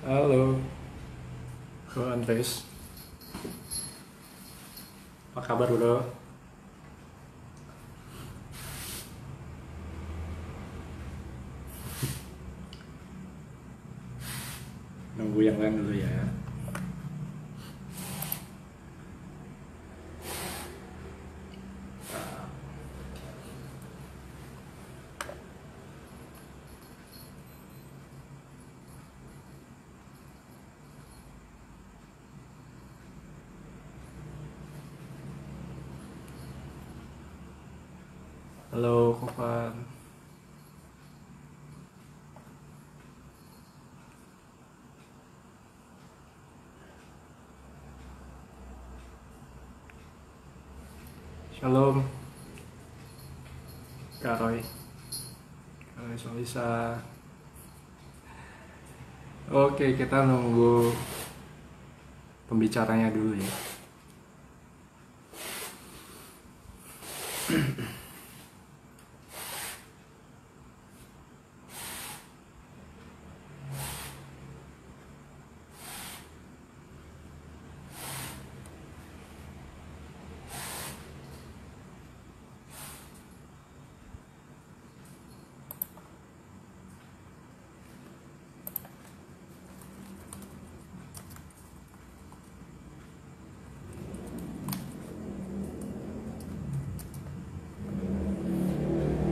Halo, Bro Andres. Apa kabar, Bro? Nunggu yang lain dulu ya. Halo, Kovan. Shalom, Kak Roy. Kak Roy Solisa. Oke, kita nunggu pembicaranya dulu ya.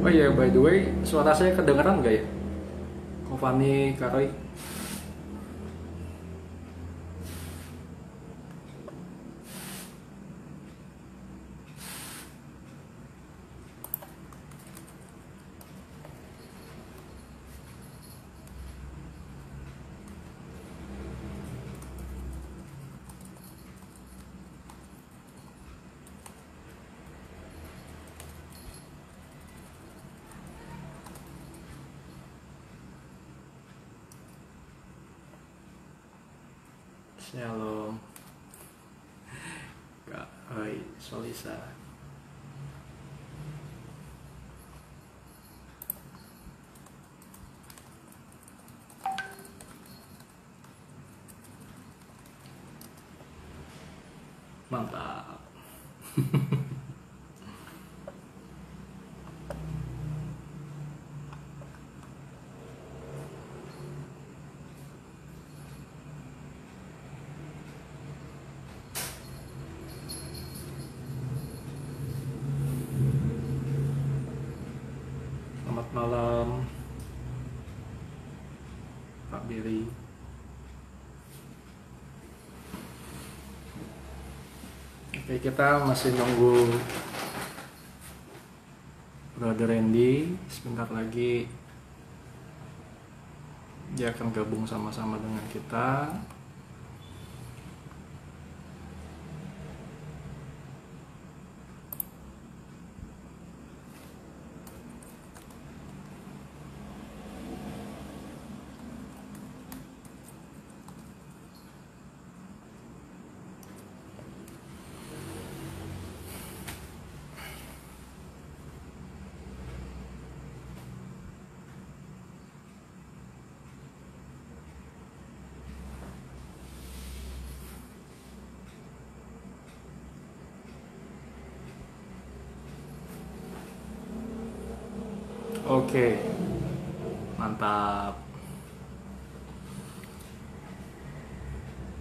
Oh iya, by the way, suara saya kedengeran nggak ya? Kovani, Kak Roy. Shalom, Kak Roy Solisa. Mantap. Selamat malam, Pak Billy. Oke, kita masih nunggu Brother Randy. Sebentar lagi dia akan gabung sama-sama dengan kita. Oke, mantap.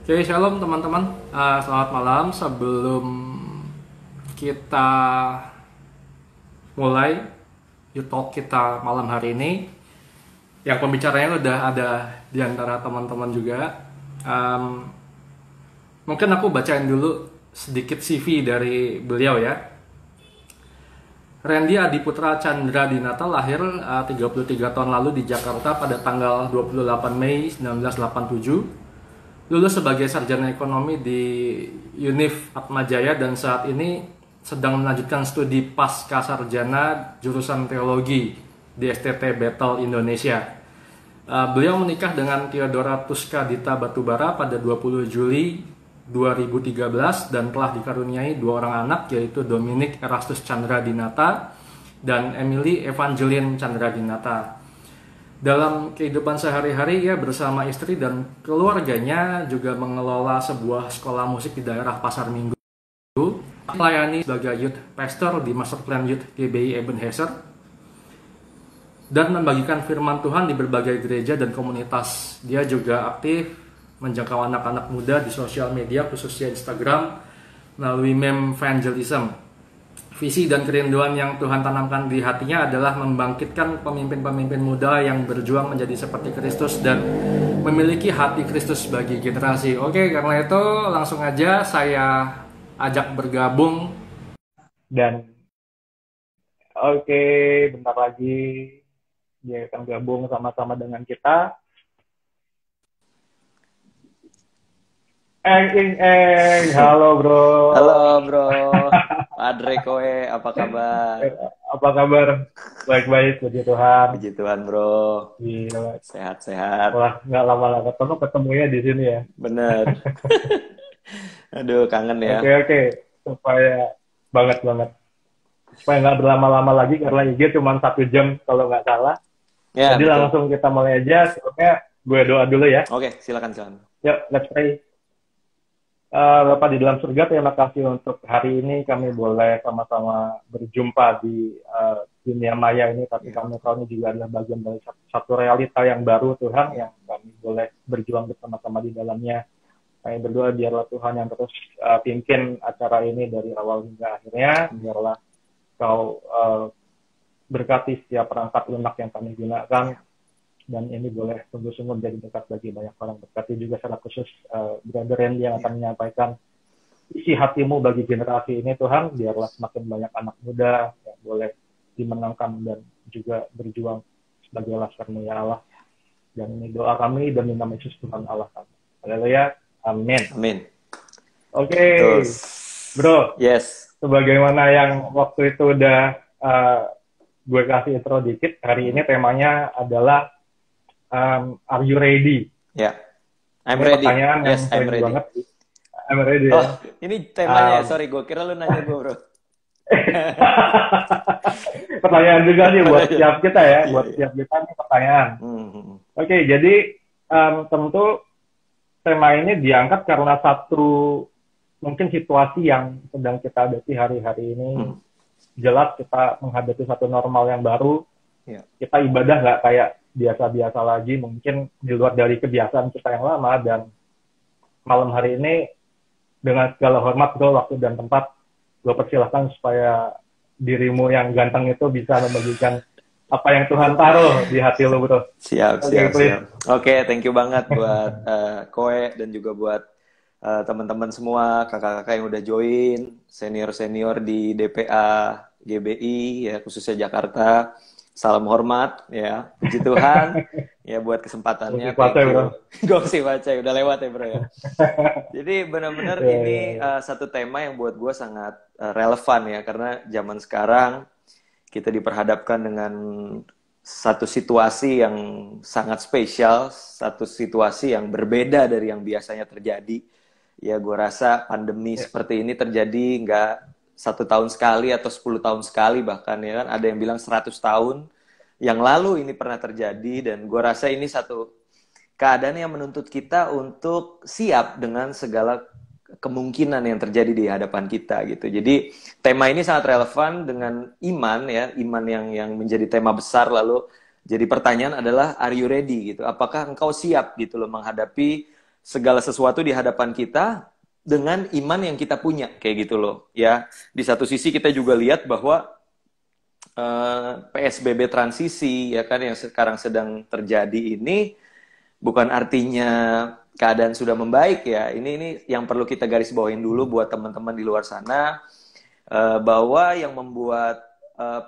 Oke, shalom teman-teman. Selamat malam. Sebelum kita mulai You Talk kita malam hari ini, yang pembicaranya udah ada di antara teman-teman juga. Mungkin aku bacain dulu sedikit CV dari beliau ya. Randy Adiputra Chandra Dinata lahir 33 tahun lalu di Jakarta pada tanggal 28 Mei 1987. Lulus sebagai sarjana ekonomi di Univ Atmajaya dan saat ini sedang melanjutkan studi pasca sarjana jurusan teologi di STT Battle Indonesia. Beliau menikah dengan Theodora Tuska Dita Batubara pada 20 Juli 2013 dan telah dikaruniai dua orang anak, yaitu Dominic Erastus Chandra Dinata dan Emily Evangeline Chandra Dinata. Dalam kehidupan sehari-hari ia bersama istri dan keluarganya juga mengelola sebuah sekolah musik di daerah Pasar Minggu, melayani sebagai youth pastor di Master Plan Youth GBI Ebenezer, dan membagikan firman Tuhan di berbagai gereja dan komunitas. Dia juga aktif menjangkau anak-anak muda di sosial media, khususnya Instagram, melalui meme evangelism. Visi dan kerinduan yang Tuhan tanamkan di hatinya adalah membangkitkan pemimpin-pemimpin muda yang berjuang menjadi seperti Kristus dan memiliki hati Kristus bagi generasi. Oke, karena itu langsung aja saya ajak bergabung. Dan oke, bentar lagi dia akan gabung sama-sama dengan kita. Halo bro. Halo bro, Padre Koe, apa kabar? Apa kabar? Baik-baik, puji Tuhan. Puji Tuhan bro, Gila. sehat-sehat. Wah, nggak lama-lama ketemunya di sini ya. Bener. Aduh, kangen ya. Oke, supaya banget. Supaya nggak berlama-lama lagi, karena IG cuma 1 jam kalau nggak salah. Ya, Jadi betul. langsung kita mulai aja. Sebelumnya gue doa dulu ya. Oke, silakan. Yuk, let's pray. Bapak di dalam surga, terima kasih untuk hari ini kami boleh sama-sama berjumpa di dunia maya ini, tapi kami tahu ini juga adalah bagian dari satu realita yang baru Tuhan, yang kami boleh berjuang bersama-sama di dalamnya. Kami berdoa biarlah Tuhan yang terus pimpin acara ini dari awal hingga akhirnya, biarlah Kau berkati setiap perangkat lunak yang kami gunakan, dan ini boleh sungguh-sungguh menjadi berkat bagi banyak orang. Berkati juga secara khusus Brother Randy yang akan menyampaikan isi hatimu bagi generasi ini Tuhan, biarlah semakin banyak anak muda yang boleh dimenangkan dan juga berjuang sebagai laskar ya Allah. Dan ini doa kami demi nama Yesus Tuhan Allah kami. Haleluya, amin. Amin. Oke, bro. Yes. Sebagaimana yang waktu itu udah gue kasih intro dikit, hari ini temanya adalah are you ready? Ya, I'm ready. Pertanyaan yes, yang I'm ready. Banget. I'm ready. Oh, ini temanya. Sorry, gue kira lu nanya gue bro. Pertanyaan juga nih buat siap kita ya, buat siap kita nih pertanyaan. Oke, jadi tentu tema ini diangkat karena satu mungkin situasi yang sedang kita hadapi hari-hari ini. Jelas kita menghadapi satu normal yang baru. Kita ibadah nggak kayak biasa-biasa lagi, mungkin di luar dari kebiasaan kita yang lama. Dan malam hari ini dengan segala hormat bro, waktu dan tempat, gue persilahkan supaya dirimu yang ganteng itu bisa membagikan apa yang Tuhan taruh di hati lo bro. Siap. Oke, thank you banget buat Koe dan juga buat teman-teman semua, kakak-kakak yang udah join, senior-senior di DPA GBI ya, khususnya Jakarta. Salam hormat ya, puji Tuhan ya buat kesempatannya. Gosip baca udah lewat ya bro ya. Jadi benar-benar ini satu tema yang buat gue sangat relevan ya, karena zaman sekarang kita diperhadapkan dengan satu situasi yang sangat spesial, satu situasi yang berbeda dari yang biasanya terjadi. Ya gue rasa pandemi seperti ini terjadi nggak 1 tahun sekali atau 10 tahun sekali bahkan ya kan, ada yang bilang 100 tahun yang lalu ini pernah terjadi. Dan gue rasa ini satu keadaan yang menuntut kita untuk siap dengan segala kemungkinan yang terjadi di hadapan kita gitu. Jadi tema ini sangat relevan dengan iman ya, iman yang menjadi tema besar. Lalu jadi pertanyaan adalah are you ready gitu, apakah engkau siap gitu loh menghadapi segala sesuatu di hadapan kita dengan iman yang kita punya, kayak gitu loh ya. Di satu sisi kita juga lihat bahwa PSBB transisi ya kan yang sekarang sedang terjadi ini bukan artinya keadaan sudah membaik ya. Ini yang perlu kita garis bawahin dulu buat teman-teman di luar sana, bahwa yang membuat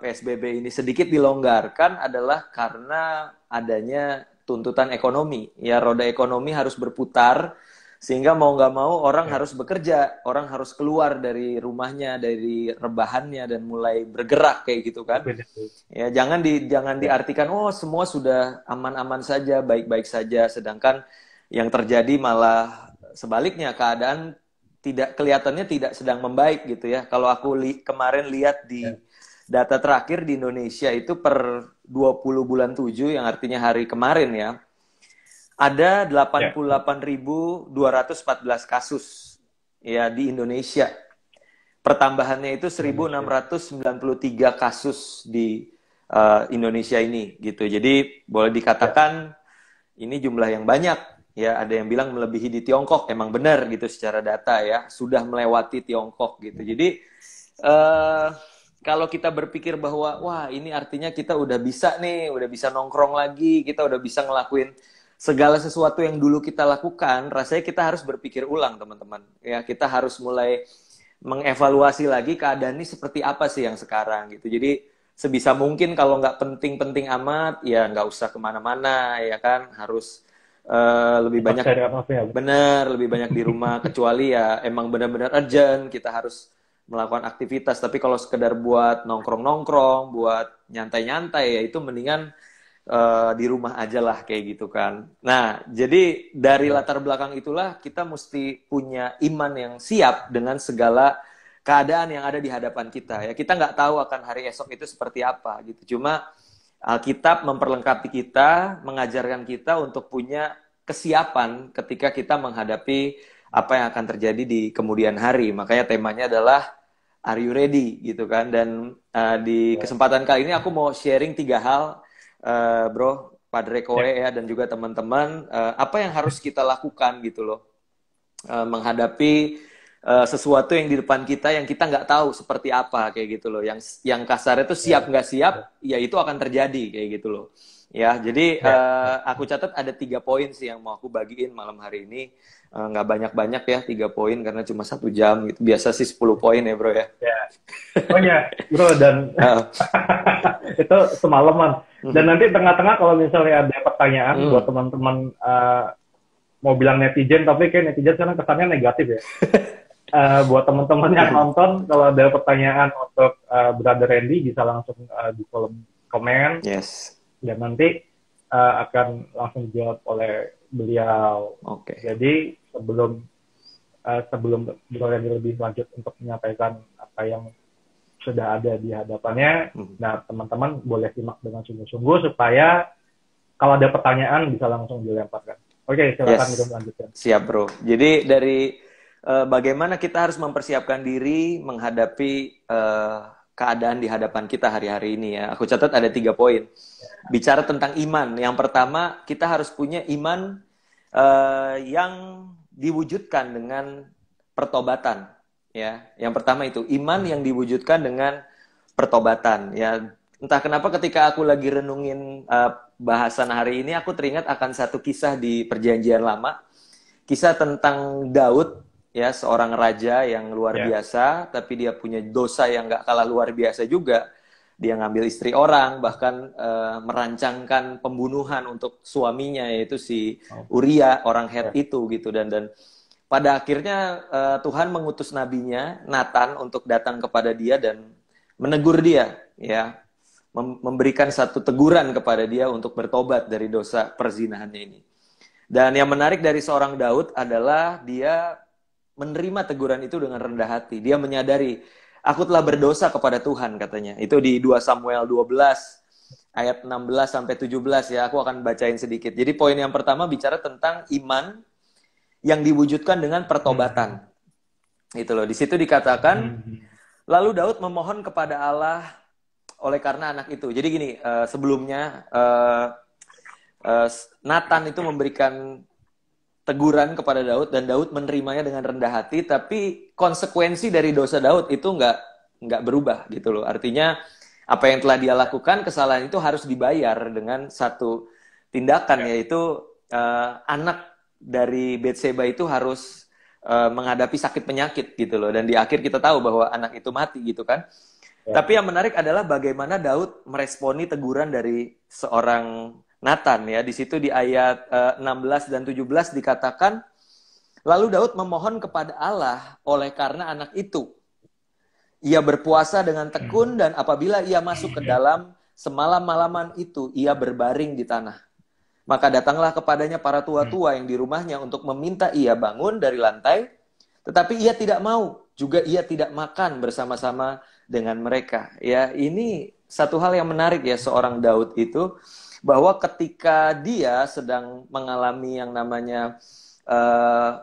PSBB ini sedikit dilonggarkan adalah karena adanya tuntutan ekonomi. Ya, roda ekonomi harus berputar, sehingga mau nggak mau orang harus bekerja, orang harus keluar dari rumahnya, dari rebahannya, dan mulai bergerak kayak gitu kan. Ya, jangan diartikan oh semua sudah aman-aman saja, baik-baik saja, sedangkan yang terjadi malah sebaliknya, keadaan kelihatannya tidak sedang membaik gitu ya. Kalau aku kemarin lihat di data terakhir di Indonesia itu per 20 bulan 7 yang artinya hari kemarin ya, ada Ya. 88.214 kasus ya di Indonesia. Pertambahannya itu 1.693 kasus di Indonesia ini gitu. Jadi boleh dikatakan ini jumlah yang banyak ya. Ada yang bilang melebihi di Tiongkok. Emang benar gitu secara data ya, sudah melewati Tiongkok gitu. Jadi kalau kita berpikir bahwa wah ini artinya kita udah bisa nih, udah bisa nongkrong lagi, kita udah bisa ngelakuin segala sesuatu yang dulu kita lakukan, rasanya kita harus berpikir ulang teman-teman. Ya, kita harus mulai mengevaluasi lagi keadaan ini seperti apa sih yang sekarang gitu. Jadi sebisa mungkin kalau nggak penting-penting amat, ya nggak usah kemana-mana ya kan. Harus lebih banyak, bener, lebih banyak di rumah. Kecuali ya emang benar-benar urgent, kita harus melakukan aktivitas. Tapi kalau sekedar buat nongkrong-nongkrong, buat nyantai-nyantai, ya itu mendingan di rumah aja lah kayak gitu kan. Nah, jadi dari latar belakang itulah kita mesti punya iman yang siap dengan segala keadaan yang ada di hadapan kita. Ya, kita nggak tahu akan hari esok itu seperti apa gitu. Cuma Alkitab memperlengkapi kita, mengajarkan kita untuk punya kesiapan ketika kita menghadapi apa yang akan terjadi di kemudian hari. Makanya temanya adalah Are you ready gitu kan. Dan di kesempatan kali ini aku mau sharing 3 hal, Bro, Padre Koe ya, dan juga teman-teman, apa yang harus kita lakukan gitu loh, menghadapi sesuatu yang di depan kita yang kita nggak tahu seperti apa kayak gitu loh. Yang kasarnya itu siap nggak siap, ya itu akan terjadi kayak gitu loh. Ya, jadi aku catat ada 3 poin sih yang mau aku bagiin malam hari ini. Nggak banyak-banyak ya 3 poin karena cuma 1 jam gitu. Biasa sih 10 poin ya bro ya. Oh ya bro, dan itu semalaman. Dan nanti tengah-tengah kalau misalnya ada pertanyaan buat teman-teman, mau bilang netizen tapi kayak netizen sekarang kesannya negatif ya. Buat teman-teman yang nonton, kalau ada pertanyaan untuk Brother Randy bisa langsung di kolom komen. Yes. Dan nanti akan langsung dijawab oleh beliau. Oke. Jadi sebelum Brother Randy lebih lanjut untuk menyampaikan apa yang sudah ada di hadapannya, nah teman-teman boleh simak dengan sungguh-sungguh supaya kalau ada pertanyaan bisa langsung dilemparkan. Oke, silakan kita lanjutkan. Siap bro. Jadi dari bagaimana kita harus mempersiapkan diri menghadapi keadaan di hadapan kita hari-hari ini ya. Aku catat ada 3 poin. Bicara tentang iman. Yang pertama, kita harus punya iman yang diwujudkan dengan pertobatan. Ya, yang pertama itu iman yang diwujudkan dengan pertobatan. Ya, entah kenapa ketika aku lagi renungin bahasan hari ini, aku teringat akan satu kisah di Perjanjian Lama, kisah tentang Daud, ya seorang raja yang luar biasa, tapi dia punya dosa yang nggak kalah luar biasa juga. Dia ngambil istri orang, bahkan merancangkan pembunuhan untuk suaminya, yaitu si Uria, orang Het itu gitu. Dan pada akhirnya Tuhan mengutus nabinya Nathan untuk datang kepada dia dan menegur dia, ya, memberikan satu teguran kepada dia untuk bertobat dari dosa perzinahannya ini. Dan yang menarik dari seorang Daud adalah dia menerima teguran itu dengan rendah hati. Dia menyadari, aku telah berdosa kepada Tuhan, katanya. Itu di 2 Samuel 12 ayat 16 sampai 17 ya. Aku akan bacain sedikit. Jadi poin yang pertama bicara tentang iman yang diwujudkan dengan pertobatan. Itu loh. Di situ dikatakan, lalu Daud memohon kepada Allah oleh karena anak itu. Jadi gini, sebelumnya Nathan itu memberikan teguran kepada Daud dan Daud menerimanya dengan rendah hati, tapi konsekuensi dari dosa Daud itu nggak berubah gitu loh. Artinya apa yang telah dia lakukan, kesalahan itu harus dibayar dengan satu tindakan, yaitu anak dari Betseba itu harus menghadapi sakit penyakit gitu loh. Dan di akhir kita tahu bahwa anak itu mati gitu kan. Tapi yang menarik adalah bagaimana Daud meresponi teguran dari seorang Nathan ya. Di situ di ayat 16 dan 17 dikatakan, lalu Daud memohon kepada Allah oleh karena anak itu. Ia berpuasa dengan tekun dan apabila ia masuk ke dalam semalam-malaman itu ia berbaring di tanah. Maka datanglah kepadanya para tua-tua yang di rumahnya untuk meminta ia bangun dari lantai, tetapi ia tidak mau, juga ia tidak makan bersama-sama dengan mereka. Ya, ini satu hal yang menarik ya seorang Daud itu, bahwa ketika dia sedang mengalami yang namanya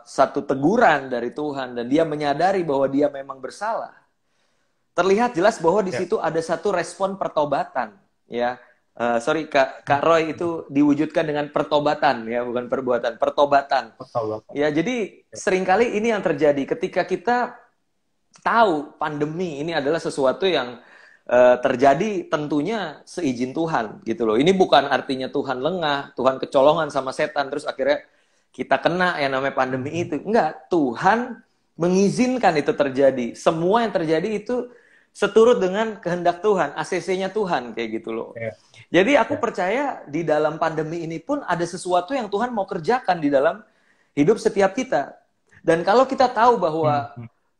satu teguran dari Tuhan dan dia menyadari bahwa dia memang bersalah, terlihat jelas bahwa di situ ada satu respon pertobatan, ya. Sorry Kak Roy, itu diwujudkan dengan pertobatan ya, bukan perbuatan, pertobatan. Ya, jadi seringkali ini yang terjadi ketika kita tahu pandemi ini adalah sesuatu yang terjadi tentunya seizin Tuhan gitu loh. Ini bukan artinya Tuhan lengah, Tuhan kecolongan sama setan terus akhirnya kita kena yang namanya pandemi itu. Enggak, Tuhan mengizinkan itu terjadi. Semua yang terjadi itu seturut dengan kehendak Tuhan, ACC-nya Tuhan kayak gitu loh. Jadi aku percaya di dalam pandemi ini pun ada sesuatu yang Tuhan mau kerjakan di dalam hidup setiap kita. Dan kalau kita tahu bahwa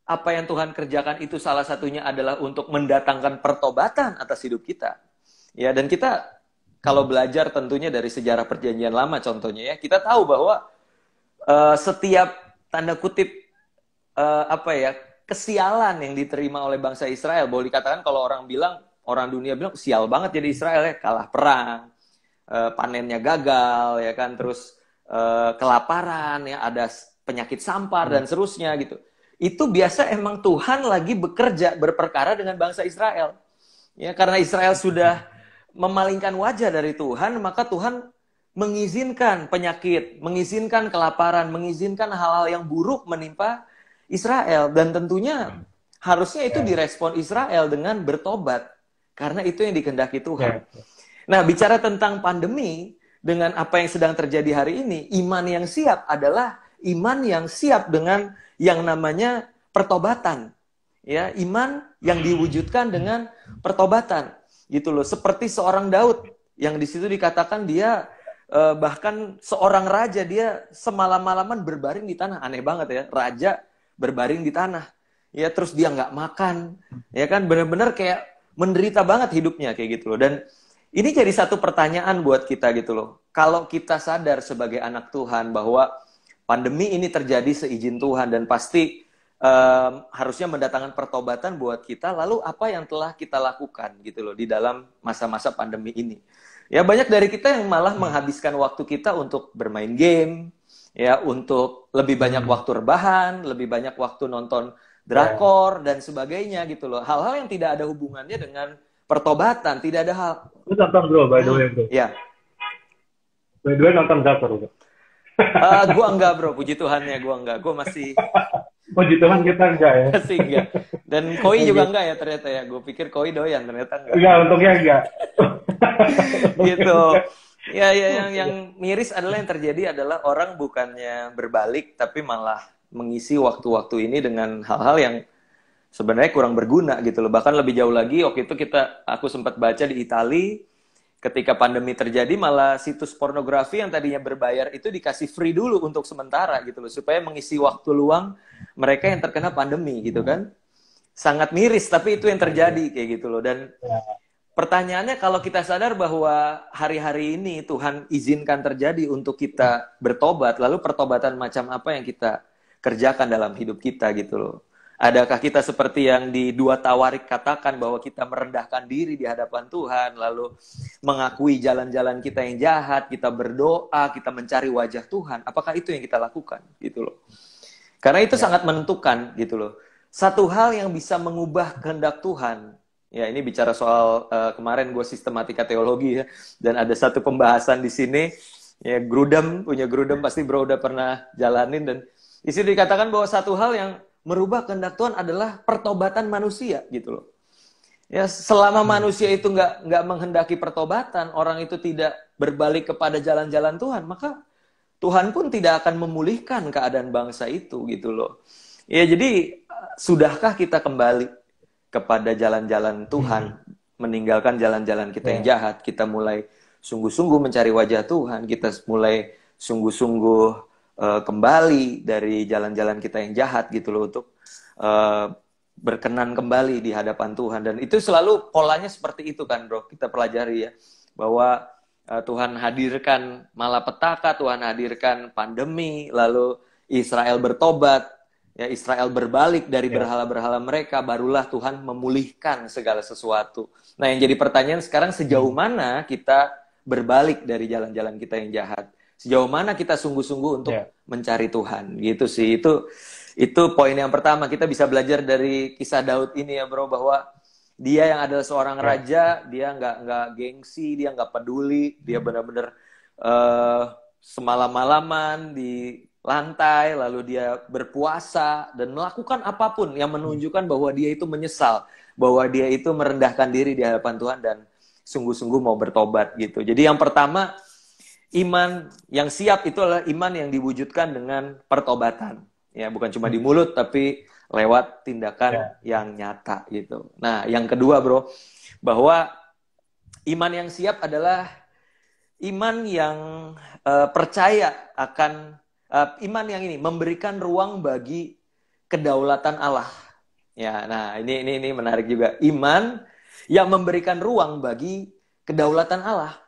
apa yang Tuhan kerjakan itu salah satunya adalah untuk mendatangkan pertobatan atas hidup kita. Ya, dan kita kalau belajar tentunya dari sejarah Perjanjian Lama contohnya ya, kita tahu bahwa setiap tanda kutip kesialan yang diterima oleh bangsa Israel, boleh dikatakan kalau orang dunia bilang sial banget jadi Israel ya, kalah perang, panennya gagal ya kan, terus kelaparan ya, ada penyakit sampar dan seterusnya gitu. Itu biasa emang Tuhan lagi bekerja berperkara dengan bangsa Israel. Ya, karena Israel sudah memalingkan wajah dari Tuhan, maka Tuhan mengizinkan penyakit, mengizinkan kelaparan, mengizinkan hal-hal yang buruk menimpa Israel. Dan tentunya harusnya itu direspon Israel dengan bertobat. Karena itu yang dikehendaki Tuhan. Nah, bicara tentang pandemi, dengan apa yang sedang terjadi hari ini, iman yang siap adalah iman yang siap dengan yang namanya pertobatan. Ya, iman yang diwujudkan dengan pertobatan. Gitu loh. Seperti seorang Daud yang di situ dikatakan dia bahkan seorang raja, dia semalam-malaman berbaring di tanah. Aneh banget ya, raja berbaring di tanah. Ya, terus dia nggak makan. Ya kan, benar-benar kayak menderita banget hidupnya kayak gitu loh. Dan ini jadi satu pertanyaan buat kita gitu loh. Kalau kita sadar sebagai anak Tuhan bahwa pandemi ini terjadi seizin Tuhan dan pasti harusnya mendatangkan pertobatan buat kita, lalu apa yang telah kita lakukan gitu loh di dalam masa-masa pandemi ini. Ya, banyak dari kita yang malah menghabiskan waktu kita untuk bermain game, ya, untuk lebih banyak waktu rebahan, lebih banyak waktu nonton drakor dan sebagainya gitu loh. Hal-hal yang tidak ada hubungannya dengan pertobatan, tidak ada hal. Lu nonton bro, by the way bro. Ya. By the way nonton drakor bro. Gua enggak bro, puji Tuhannya gua enggak. Gua masih. Puji Tuhan kita enggak ya. Masih enggak. Dan Koi juga enggak ya ternyata ya. Gue pikir Koi doyan, ternyata enggak. Enggak, untungnya enggak. Gitu. Ya, yang miris adalah yang terjadi adalah orang bukannya berbalik, tapi malah mengisi waktu-waktu ini dengan hal-hal yang sebenarnya kurang berguna gitu loh. Bahkan lebih jauh lagi, waktu itu aku sempat baca di Italia, ketika pandemi terjadi malah situs pornografi yang tadinya berbayar itu dikasih free dulu untuk sementara gitu loh, supaya mengisi waktu luang mereka yang terkena pandemi gitu kan. Sangat miris, tapi itu yang terjadi kayak gitu loh. Dan pertanyaannya, kalau kita sadar bahwa hari-hari ini Tuhan izinkan terjadi untuk kita bertobat, lalu pertobatan macam apa yang kita kerjakan dalam hidup kita gitu loh. Adakah kita seperti yang di 2 Tawarik katakan bahwa kita merendahkan diri di hadapan Tuhan, lalu mengakui jalan-jalan kita yang jahat, kita berdoa, kita mencari wajah Tuhan? Apakah itu yang kita lakukan gitu loh? Karena itu sangat menentukan gitu loh. Satu hal yang bisa mengubah kehendak Tuhan. Ya, ini bicara soal kemarin gue sistematika teologi ya, dan ada satu pembahasan di sini ya, punya Grudem pasti bro udah pernah jalanin, dan di sini dikatakan bahwa satu hal yang merubah kehendak Tuhan adalah pertobatan manusia gitu loh. Ya, selama manusia itu nggak menghendaki pertobatan, orang itu tidak berbalik kepada jalan-jalan Tuhan, maka Tuhan pun tidak akan memulihkan keadaan bangsa itu gitu loh. Ya, jadi sudahkah kita kembali kepada jalan-jalan Tuhan, meninggalkan jalan-jalan kita yang jahat, kita mulai sungguh-sungguh mencari wajah Tuhan, kita mulai sungguh-sungguh kembali dari jalan-jalan kita yang jahat gitu loh, untuk berkenan kembali di hadapan Tuhan. Dan itu selalu polanya seperti itu kan bro, kita pelajari ya, bahwa Tuhan hadirkan malapetaka, Tuhan hadirkan pandemi, lalu Israel bertobat, ya Israel berbalik dari berhala-berhala mereka, barulah Tuhan memulihkan segala sesuatu. Nah, yang jadi pertanyaan sekarang, sejauh mana kita berbalik dari jalan-jalan kita yang jahat? Sejauh mana kita sungguh-sungguh untuk mencari Tuhan? Gitu sih. Itu poin yang pertama. Kita bisa belajar dari kisah Daud ini ya, bro, bahwa dia yang adalah seorang raja, dia nggak gengsi, dia nggak peduli, dia benar-benar semalam-malaman di lantai, lalu dia berpuasa dan melakukan apapun yang menunjukkan bahwa dia itu menyesal, bahwa dia itu merendahkan diri di hadapan Tuhan dan sungguh-sungguh mau bertobat gitu. Jadi yang pertama, iman yang siap itu adalah iman yang diwujudkan dengan pertobatan. Ya, bukan cuma di mulut tapi lewat tindakan yang nyata gitu. Nah, yang kedua, bro, bahwa iman yang siap adalah iman yang percaya akan iman yang ini memberikan ruang bagi kedaulatan Allah. Ya, nah ini menarik juga. Iman yang memberikan ruang bagi kedaulatan Allah.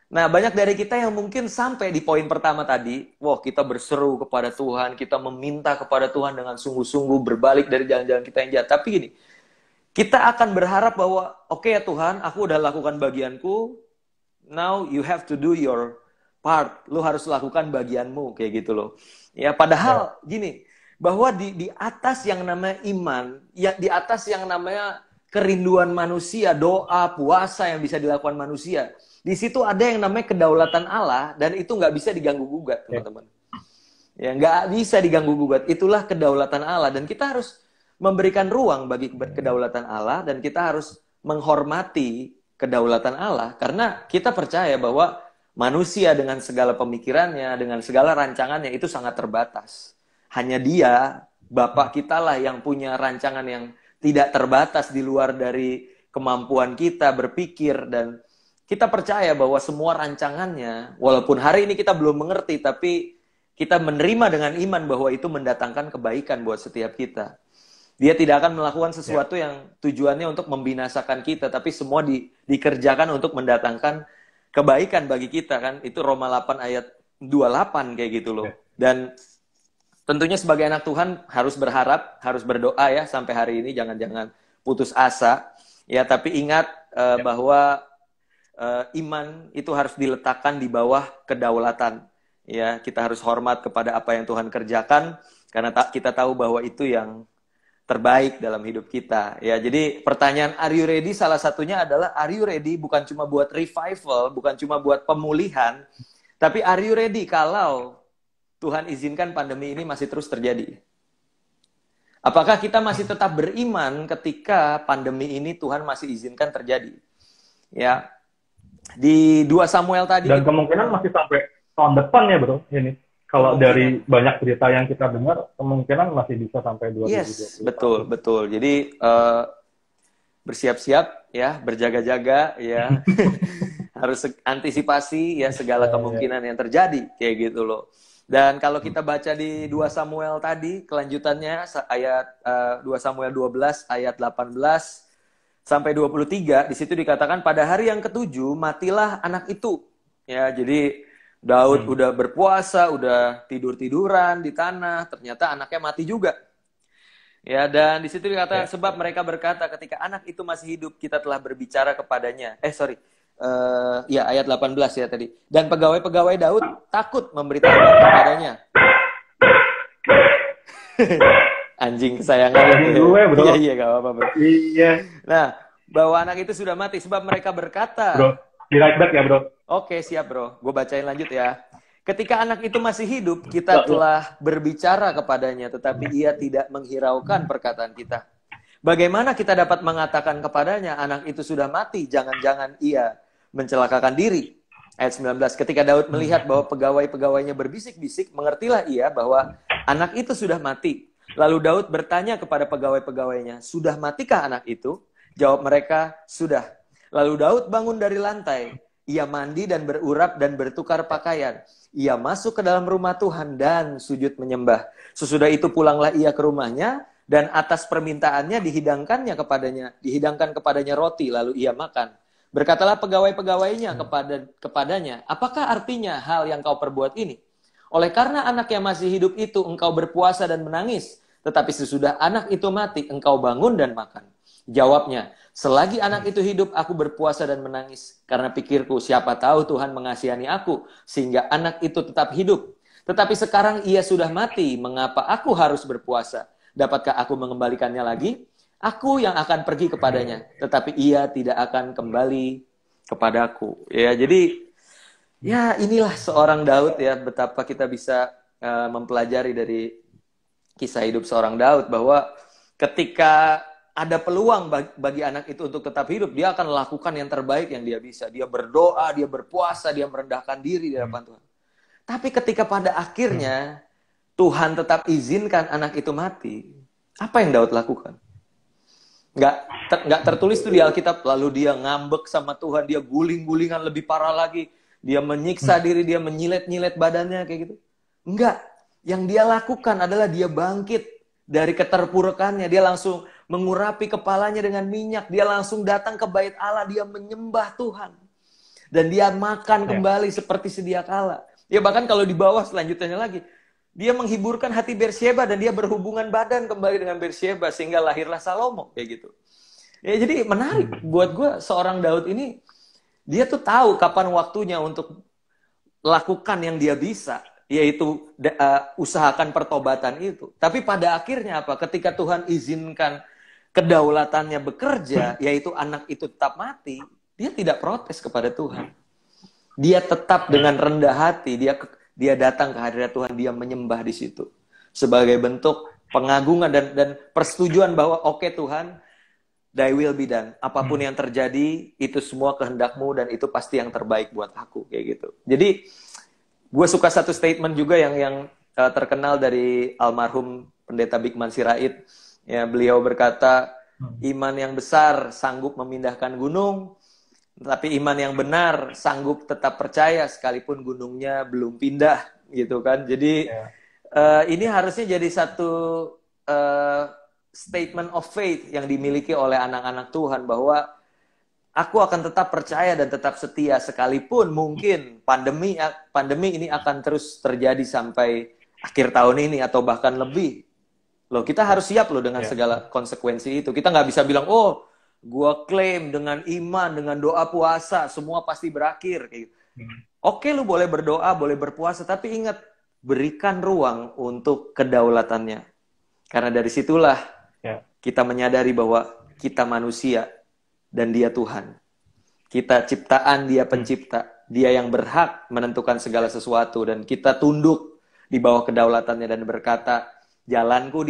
Nah, banyak dari kita yang mungkin sampai di poin pertama tadi, wah, kita berseru kepada Tuhan, kita meminta kepada Tuhan dengan sungguh-sungguh berbalik dari jalan-jalan kita yang jahat. Tapi gini, kita akan berharap bahwa, oke ya Tuhan, aku udah lakukan bagianku, now you have to do your part. Lu harus lakukan bagianmu, kayak gitu loh. Ya, padahal gini, bahwa di atas yang namanya iman, ya di atas yang namanya kerinduan manusia, doa, puasa yang bisa dilakukan manusia, di situ ada yang namanya kedaulatan Allah, dan itu nggak bisa diganggu-gugat, teman-teman. Ya, nggak bisa diganggu-gugat. Itulah kedaulatan Allah, dan kita harus memberikan ruang bagi kedaulatan Allah, dan kita harus menghormati kedaulatan Allah, karena kita percaya bahwa manusia dengan segala pemikirannya, dengan segala rancangannya itu sangat terbatas. Hanya Dia, Bapa kita lah yang punya rancangan yang tidak terbatas di luar dari kemampuan kita berpikir, dan kita percaya bahwa semua rancangannya, walaupun hari ini kita belum mengerti, tapi kita menerima dengan iman bahwa itu mendatangkan kebaikan buat setiap kita. Dia tidak akan melakukan sesuatu yang tujuannya untuk membinasakan kita, tapi semua dikerjakan untuk mendatangkan kebaikan bagi kita, kan? Itu Roma 8 ayat 28 kayak gitu loh. Dan tentunya sebagai anak Tuhan harus berharap, harus berdoa ya sampai hari ini, jangan putus asa. Ya, tapi ingat bahwa iman itu harus diletakkan di bawah kedaulatan. Ya, kita harus hormat kepada apa yang Tuhan kerjakan, karena kita tahu bahwa itu yang terbaik dalam hidup kita. Ya, jadi pertanyaan are you ready salah satunya adalah are you ready bukan cuma buat revival, bukan cuma buat pemulihan, tapi are you ready kalau Tuhan izinkan pandemi ini masih terus terjadi? Apakah kita masih tetap beriman ketika pandemi ini Tuhan masih izinkan terjadi? Ya. Di 2 Samuel tadi. Dan kemungkinan masih sampai tahun depan ya, bro. Ini kalau dari banyak berita yang kita dengar, kemungkinan masih bisa sampai 2020. Yes, betul. Jadi bersiap-siap ya, berjaga-jaga ya. Harus antisipasi ya segala kemungkinan yang terjadi kayak gitu loh. Dan kalau kita baca di 2 Samuel tadi, kelanjutannya ayat 2 Samuel 12 ayat 18 sampai 23, di situ dikatakan pada hari yang ke-7 matilah anak itu. Ya, jadi Daud udah berpuasa, udah tidur-tiduran di tanah, ternyata anaknya mati juga. Ya, dan di situ dikatakan sebab mereka berkata ketika anak itu masih hidup kita telah berbicara kepadanya. Ya ayat 18 ya tadi. Dan pegawai-pegawai Daud takut memberitahukan kepadanya. Anjing kesayangan gue, bro. Iya, gak apa-apa, bro. Iya. Nah, bahwa anak itu sudah mati sebab mereka berkata. Bro, di right back ya, bro. Oke, siap, bro. Gue bacain lanjut ya. Ketika anak itu masih hidup, kita telah berbicara kepadanya, tetapi ia tidak menghiraukan perkataan kita. Bagaimana kita dapat mengatakan kepadanya, anak itu sudah mati, jangan-jangan ia mencelakakan diri. Ayat 19, ketika Daud melihat bahwa pegawai-pegawainya berbisik-bisik, mengertilah ia bahwa anak itu sudah mati. Lalu Daud bertanya kepada pegawai-pegawainya, sudah matikah anak itu? Jawab mereka, sudah. Lalu Daud bangun dari lantai. Ia mandi dan berurap dan bertukar pakaian. Ia masuk ke dalam rumah Tuhan dan sujud menyembah. Sesudah itu pulanglah ia ke rumahnya, dan atas permintaannya dihidangkan kepadanya roti, lalu ia makan. Berkatalah pegawai-pegawainya kepadanya, apakah artinya hal yang kau perbuat ini? Oleh karena anak yang masih hidup itu engkau berpuasa dan menangis, Tetapi sesudah anak itu mati, engkau bangun dan makan. Jawabnya, selagi anak itu hidup, aku berpuasa dan menangis. Karena pikirku, siapa tahu Tuhan mengasihani aku, sehingga anak itu tetap hidup. Tetapi sekarang ia sudah mati, mengapa aku harus berpuasa? Dapatkah aku mengembalikannya lagi? Aku yang akan pergi kepadanya, tetapi ia tidak akan kembali kepadaku. Ya, jadi ya inilah seorang Daud ya, betapa kita bisa mempelajari dari kisah hidup seorang Daud, bahwa ketika ada peluang bagi anak itu untuk tetap hidup, dia akan lakukan yang terbaik yang dia bisa. Dia berdoa, dia berpuasa, dia merendahkan diri di hadapan Tuhan. Tapi ketika pada akhirnya Tuhan tetap izinkan anak itu mati, apa yang Daud lakukan? Nggak tertulis tuh di Alkitab, lalu dia ngambek sama Tuhan, dia guling-gulingan lebih parah lagi, dia menyiksa diri, dia menyilet-nyilet badannya kayak gitu. Enggak. Yang dia lakukan adalah dia bangkit dari keterpurukannya, dia langsung mengurapi kepalanya dengan minyak, dia langsung datang ke bait Allah, dia menyembah Tuhan. Dan dia makan kembali seperti sedia kala. Ya bahkan kalau di bawah selanjutnya lagi, dia menghiburkan hati Bersyeba dan dia berhubungan badan kembali dengan Bersyeba sehingga lahirlah Salomo kayak gitu. Ya jadi menarik buat gue, seorang Daud ini dia tuh tahu kapan waktunya untuk lakukan yang dia bisa, yaitu usahakan pertobatan itu. Tapi pada akhirnya apa? Ketika Tuhan izinkan kedaulatannya bekerja, yaitu anak itu tetap mati, dia tidak protes kepada Tuhan. Dia tetap dengan rendah hati, dia datang ke hadirat Tuhan, dia menyembah di situ. Sebagai bentuk pengagungan dan persetujuan bahwa oke Tuhan, thy will be done. Apapun yang terjadi, itu semua kehendak-Mu dan itu pasti yang terbaik buat aku. Kayak gitu. Jadi, gue suka satu statement juga yang terkenal dari almarhum Pendeta Bikman Sirait. Ya, beliau berkata, iman yang besar sanggup memindahkan gunung, tapi iman yang benar sanggup tetap percaya sekalipun gunungnya belum pindah, gitu kan. Jadi ini harusnya jadi satu statement of faith yang dimiliki oleh anak-anak Tuhan, bahwa aku akan tetap percaya dan tetap setia sekalipun mungkin pandemi ini akan terus terjadi sampai akhir tahun ini atau bahkan lebih. Loh, kita harus siap loh dengan segala konsekuensi itu. Kita nggak bisa bilang, oh, gua klaim dengan iman, dengan doa puasa, semua pasti berakhir. Oke, lu boleh berdoa, boleh berpuasa, tapi ingat, berikan ruang untuk kedaulatannya. Karena dari situlah kita menyadari bahwa kita manusia dan dia Tuhan. Kita ciptaan, dia pencipta. Dia yang berhak menentukan segala sesuatu. Dan kita tunduk di bawah kedaulatannya dan berkata, jalanmu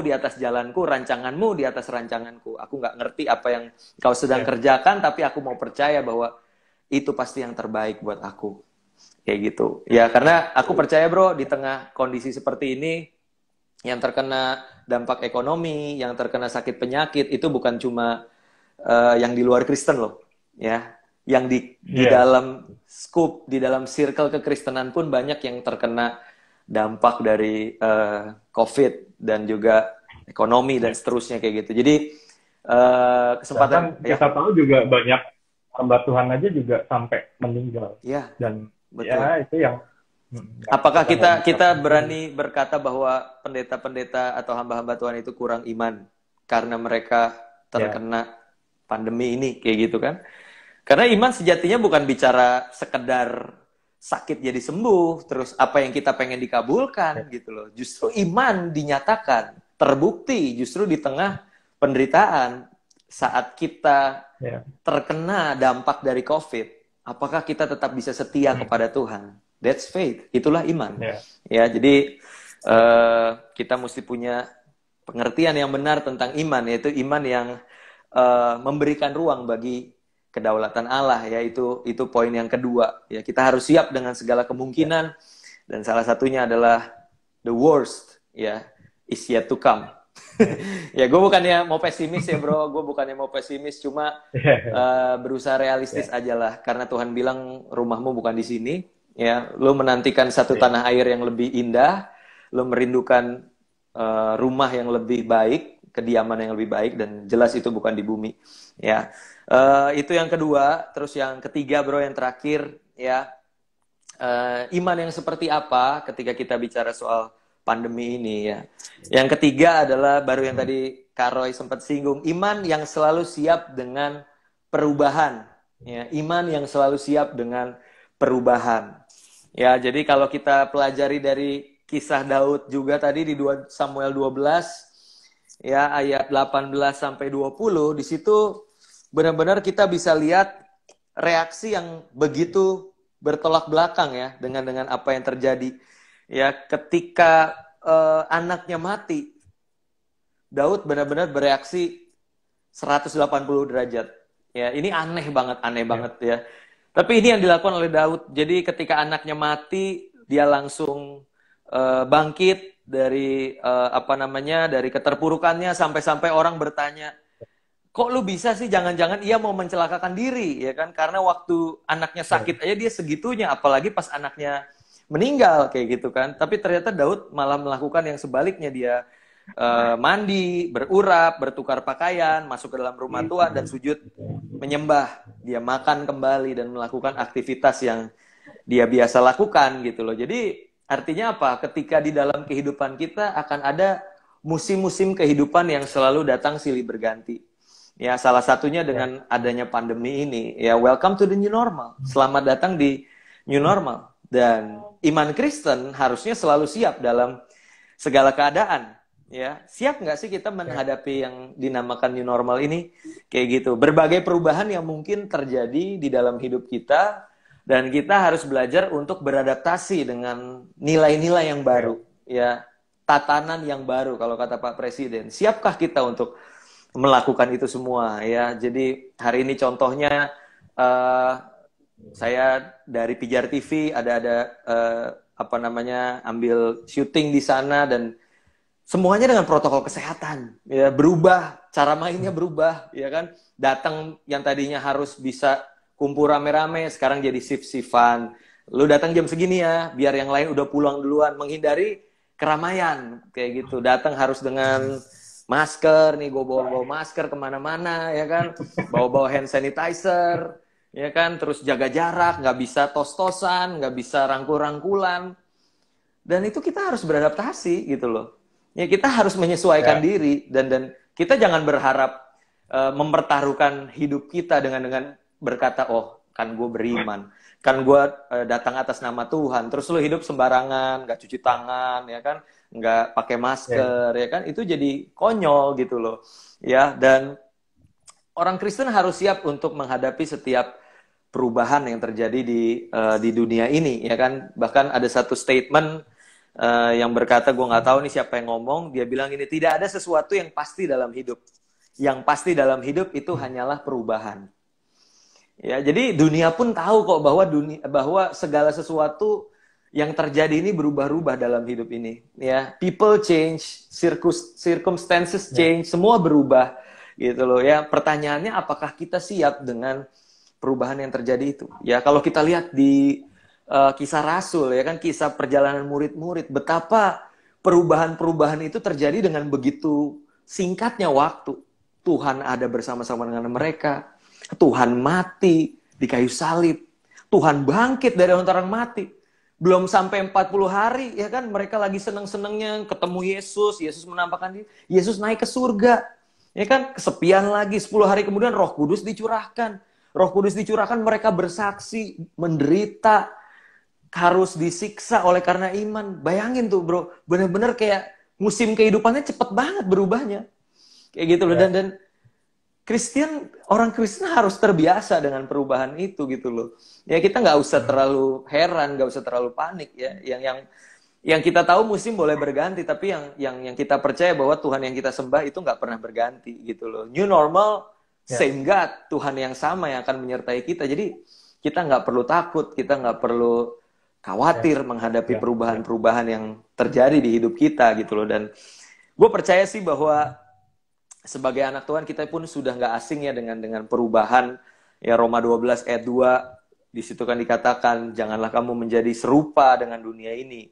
di atas jalanku, rancanganmu di atas rancanganku. Aku nggak ngerti apa yang kau sedang kerjakan, tapi aku mau percaya bahwa itu pasti yang terbaik buat aku. Kayak gitu. Ya, karena aku percaya bro, di tengah kondisi seperti ini, yang terkena dampak ekonomi, yang terkena sakit penyakit, itu bukan cuma yang di luar Kristen loh. Ya, yang di dalam scoop, di dalam circle kekristenan pun banyak yang terkena dampak dari COVID dan juga ekonomi dan seterusnya kayak gitu. Jadi kesempatan kita tahu juga banyak hamba Tuhan aja juga sampai meninggal. Ya, dan betul. Ya itu yang apakah kita berani berkata bahwa pendeta-pendeta atau hamba-hamba Tuhan itu kurang iman karena mereka terkena pandemi ini kayak gitu kan? Karena iman sejatinya bukan bicara sekedar sakit jadi sembuh, terus apa yang kita pengen dikabulkan gitu loh. Justru iman dinyatakan, terbukti justru di tengah penderitaan saat kita terkena dampak dari COVID. Apakah kita tetap bisa setia kepada Tuhan? That's faith. Itulah iman. Ya, jadi kita mesti punya pengertian yang benar tentang iman, yaitu iman yang memberikan ruang bagi kedaulatan Allah, ya, itu poin yang kedua. Ya, kita harus siap dengan segala kemungkinan, dan salah satunya adalah the worst, ya, is yet to come. Ya, gue bukannya mau pesimis ya bro, gue bukannya mau pesimis, cuma berusaha realistis aja lah, karena Tuhan bilang rumahmu bukan di sini, ya, lo menantikan satu tanah air yang lebih indah, lo merindukan rumah yang lebih baik, kediaman yang lebih baik, dan jelas itu bukan di bumi, ya. Itu yang kedua. Terus yang ketiga bro, yang terakhir, ya, iman yang seperti apa ketika kita bicara soal pandemi ini ya. Yang ketiga adalah baru yang tadi Kak Roy sempat singgung, iman yang selalu siap dengan perubahan. Ya, iman yang selalu siap dengan perubahan. Ya, jadi kalau kita pelajari dari kisah Daud juga tadi di 2 Samuel 12 ya ayat 18 sampai 20, di situ benar-benar kita bisa lihat reaksi yang begitu bertolak belakang ya dengan apa yang terjadi. Ya, ketika anaknya mati, Daud benar-benar bereaksi 180 derajat. Ya, ini aneh banget ya. Tapi ini yang dilakukan oleh Daud. Jadi ketika anaknya mati, dia langsung bangkit dari dari keterpurukannya sampai-sampai orang bertanya, kok lu bisa sih, jangan-jangan ia mau mencelakakan diri, ya kan? Karena waktu anaknya sakit aja dia segitunya, apalagi pas anaknya meninggal kayak gitu kan. Tapi ternyata Daud malah melakukan yang sebaliknya, dia mandi, berurap, bertukar pakaian, masuk ke dalam rumah Tuhan dan sujud menyembah. Dia makan kembali dan melakukan aktivitas yang dia biasa lakukan gitu loh. Jadi artinya apa? Ketika di dalam kehidupan kita akan ada musim-musim kehidupan yang selalu datang silih berganti. Ya, salah satunya dengan adanya pandemi ini. Ya, welcome to the new normal. Selamat datang di new normal. Dan iman Kristen harusnya selalu siap dalam segala keadaan. Ya, siap nggak sih kita menghadapi yang dinamakan new normal ini? Kayak gitu. Berbagai perubahan yang mungkin terjadi di dalam hidup kita, dan kita harus belajar untuk beradaptasi dengan nilai-nilai yang baru. Ya, tatanan yang baru kalau kata Pak Presiden. Siapkah kita untuk melakukan itu semua? Ya, jadi hari ini contohnya saya dari Pijar TV ada ambil syuting di sana, dan semuanya dengan protokol kesehatan, ya, berubah, cara mainnya berubah, ya kan? Datang yang tadinya harus bisa kumpul rame-rame, sekarang jadi shift-shiftan. Lu datang jam segini ya, biar yang lain udah pulang duluan, menghindari keramaian, kayak gitu. Datang harus dengan masker, nih gue bawa masker kemana-mana, ya kan? Bawa hand sanitizer, ya kan? Terus jaga jarak, nggak bisa tos-tosan, nggak bisa rangkul-rangkulan. Dan itu kita harus beradaptasi gitu loh. Ya, kita harus menyesuaikan diri, dan kita jangan berharap mempertaruhkan hidup kita dengan berkata, oh kan gue beriman, kan gue datang atas nama Tuhan, terus lo hidup sembarangan, nggak cuci tangan, ya kan, nggak pakai masker, ya kan, itu jadi konyol gitu loh, ya. Dan orang Kristen harus siap untuk menghadapi setiap perubahan yang terjadi di dunia ini, ya kan. Bahkan ada satu statement yang berkata, gue nggak tahu nih siapa yang ngomong, dia bilang ini, tidak ada sesuatu yang pasti dalam hidup. Yang pasti dalam hidup itu hanyalah perubahan. Ya, jadi dunia pun tahu kok bahwa segala sesuatu yang terjadi ini berubah-ubah dalam hidup ini. Ya, people change, circumstances change, semua berubah gitu loh. Ya, pertanyaannya apakah kita siap dengan perubahan yang terjadi itu? Ya, kalau kita lihat di kisah Rasul, ya kan, kisah perjalanan murid-murid, betapa perubahan-perubahan itu terjadi dengan begitu singkatnya waktu. Tuhan ada bersama-sama dengan mereka, Tuhan mati di kayu salib, Tuhan bangkit dari antara orang mati. Belum sampai 40 hari, ya kan, mereka lagi seneng-senengnya ketemu Yesus menampakkan diri, Yesus naik ke surga, ya kan, kesepian lagi, 10 hari kemudian Roh Kudus dicurahkan. Roh Kudus dicurahkan, mereka bersaksi, menderita, harus disiksa oleh karena iman. Bayangin tuh bro, bener-bener kayak musim kehidupannya cepet banget berubahnya. Kayak gitu loh. Dan orang Kristen harus terbiasa dengan perubahan itu gitu loh. Ya, kita nggak usah terlalu heran, nggak usah terlalu panik ya. Yang kita tahu musim boleh berganti, tapi yang kita percaya bahwa Tuhan yang kita sembah itu nggak pernah berganti gitu loh. New normal, same God, Tuhan yang sama yang akan menyertai kita. Jadi kita nggak perlu takut, kita nggak perlu khawatir menghadapi perubahan-perubahan yang terjadi di hidup kita gitu loh. Dan gue percaya sih bahwa sebagai anak Tuhan kita pun sudah nggak asing ya dengan perubahan. Ya, Roma 12 ayat 2 di situ kan dikatakan, janganlah kamu menjadi serupa dengan dunia ini,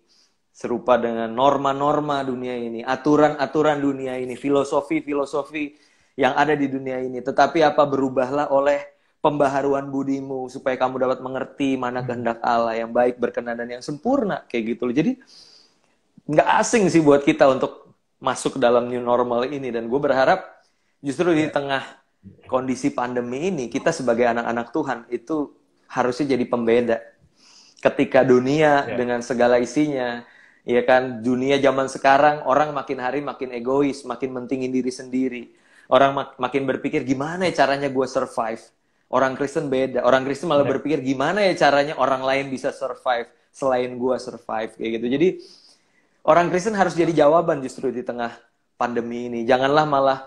serupa dengan norma-norma dunia ini, aturan-aturan dunia ini, filosofi-filosofi yang ada di dunia ini, tetapi apa, berubahlah oleh pembaharuan budimu supaya kamu dapat mengerti mana kehendak Allah yang baik, berkenan dan yang sempurna, kayak gitu loh. Jadi nggak asing sih buat kita untuk masuk ke dalam new normal ini. Dan gue berharap justru di tengah kondisi pandemi ini, kita sebagai anak-anak Tuhan itu harusnya jadi pembeda. Ketika dunia dengan segala isinya, ya kan, dunia zaman sekarang orang makin hari makin egois, makin mentingin diri sendiri. Orang makin berpikir gimana ya caranya gue survive. Orang Kristen beda. Orang Kristen malah berpikir gimana ya caranya orang lain bisa survive selain gue survive, kayak gitu. Jadi orang Kristen harus jadi jawaban justru di tengah pandemi ini. Janganlah malah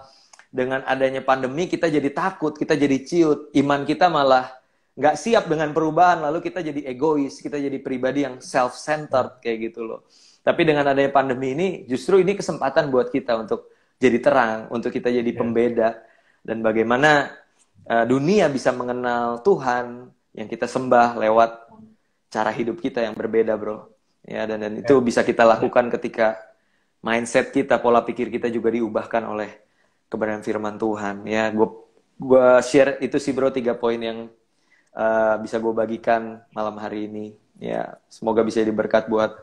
dengan adanya pandemi kita jadi takut, kita jadi ciut, iman kita malah nggak siap dengan perubahan, lalu kita jadi egois, kita jadi pribadi yang self-centered kayak gitu loh. Tapi dengan adanya pandemi ini, justru ini kesempatan buat kita untuk jadi terang, untuk kita jadi pembeda, dan bagaimana dunia bisa mengenal Tuhan yang kita sembah lewat cara hidup kita yang berbeda, bro. Ya, dan itu bisa kita lakukan ketika mindset kita, pola pikir kita juga diubahkan oleh kebenaran firman Tuhan. Ya, gue share itu sih, bro, 3 poin yang bisa gue bagikan malam hari ini. Ya, semoga bisa diberkat buat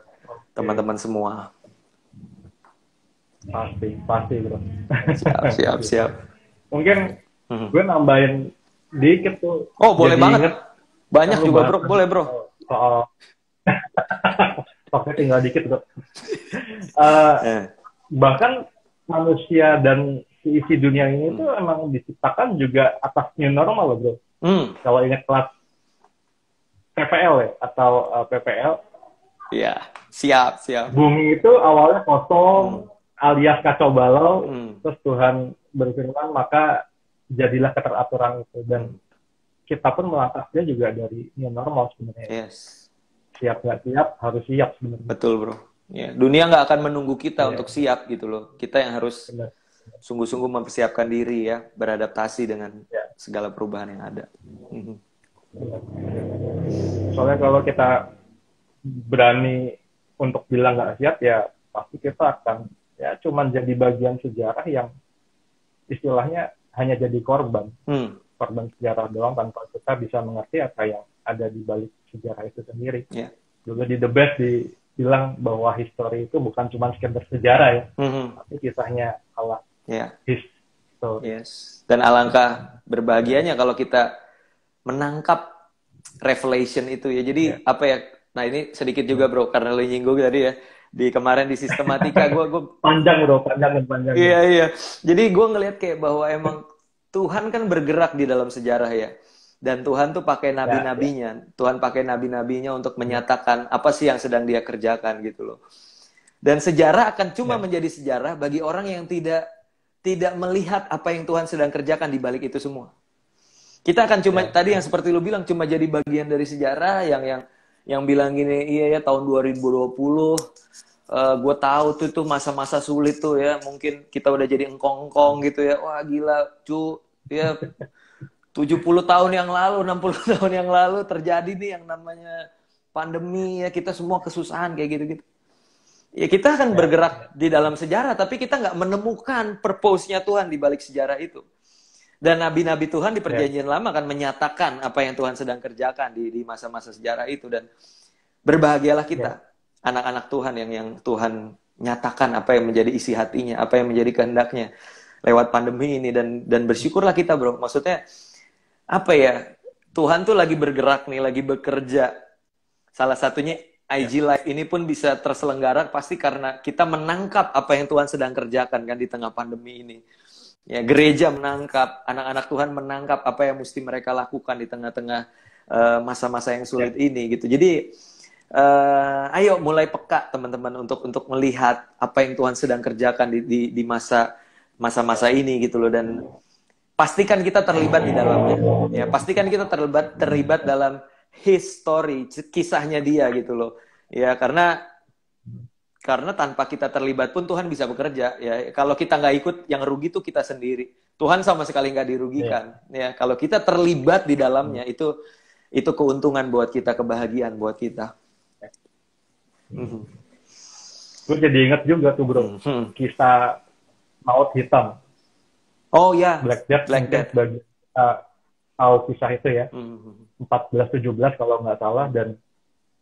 teman-teman semua. Pasti bro. Siap. Mungkin gue nambahin dikit tuh. Oh, boleh banget. Banyak juga, bro. Boleh, bro. Soal Oke, tinggal dikit bro. Bahkan manusia dan isi dunia ini tuh emang diciptakan juga atas new normal loh, bro. Kalau ingat kelas PPL ya atau PPL. Iya, siap. Bumi itu awalnya kosong, alias kacau balau, terus Tuhan berfirman, maka jadilah keteraturan itu. Dan kita pun melangkahnya juga dari new normal sebenarnya. Yes. Siap nggak siap, harus siap sebenarnya. Betul, bro. Ya, dunia nggak akan menunggu kita untuk siap gitu loh. Kita yang harus sungguh-sungguh mempersiapkan diri ya, beradaptasi dengan segala perubahan yang ada. Soalnya kalau kita berani untuk bilang nggak siap, ya pasti kita akan ya cuman jadi bagian sejarah yang istilahnya hanya jadi korban. Korban sejarah doang tanpa kita bisa mengerti apa yang ada di balik sejarah itu sendiri. Dulu di The Best dibilang bahwa history itu bukan cuma sekedar sejarah ya, tapi kisahnya Allah. Yes. Dan alangkah berbahagianya kalau kita menangkap revelation itu ya. Jadi apa ya? Nah ini sedikit juga, bro, karena lo nyinggung tadi ya. Di kemarin di sistematika gue panjang, bro, panjang. Iya. Jadi gue ngelihat kayak bahwa emang Tuhan kan bergerak di dalam sejarah ya. Dan Tuhan tuh pakai nabi-nabinya. Tuhan pakai nabi-nabinya untuk menyatakan apa sih yang sedang dia kerjakan gitu loh. Dan sejarah akan cuma menjadi sejarah bagi orang yang tidak melihat apa yang Tuhan sedang kerjakan di balik itu semua. Kita akan cuma tadi yang seperti lu bilang cuma jadi bagian dari sejarah yang bilang gini, iya ya tahun 2020 gue tahu tuh masa-masa sulit tuh ya, mungkin kita udah jadi engkong-engkong gitu ya. Wah gila cu ya. 70 tahun yang lalu, 60 tahun yang lalu terjadi nih yang namanya pandemi ya, kita semua kesusahan kayak gitu-gitu. Ya kita akan bergerak di dalam sejarah, tapi kita nggak menemukan purpose-nya Tuhan di balik sejarah itu. Dan nabi-nabi Tuhan di perjanjian lama akan menyatakan apa yang Tuhan sedang kerjakan di masa-masa sejarah itu. Dan berbahagialah kita, anak-anak Tuhan yang Tuhan nyatakan apa yang menjadi isi hatinya, apa yang menjadi kehendaknya lewat pandemi ini. Dan bersyukurlah kita, bro. Maksudnya apa ya, Tuhan tuh lagi bergerak nih, lagi bekerja. Salah satunya IG Live ini pun bisa terselenggara pasti karena kita menangkap apa yang Tuhan sedang kerjakan kan di tengah pandemi ini. Ya, gereja menangkap, anak-anak Tuhan menangkap apa yang mesti mereka lakukan di tengah-tengah masa-masa yang sulit ini gitu. Jadi ayo mulai peka teman-teman untuk melihat apa yang Tuhan sedang kerjakan di masa-masa ini gitu loh. Dan pastikan kita terlibat di dalamnya. Ya, pastikan kita terlibat dalam his story, kisahnya dia gitu loh. Ya, karena tanpa kita terlibat pun Tuhan bisa bekerja. Ya, kalau kita nggak ikut, yang rugi tuh kita sendiri. Tuhan sama sekali nggak dirugikan. Ya, kalau kita terlibat di dalamnya, itu keuntungan buat kita, kebahagiaan buat kita. Gue jadi ingat juga tuh, bro, kisah Maut Hitam. Oh ya, Black Death. Bagi tahu kisah itu ya. 14-17 kalau nggak salah. Dan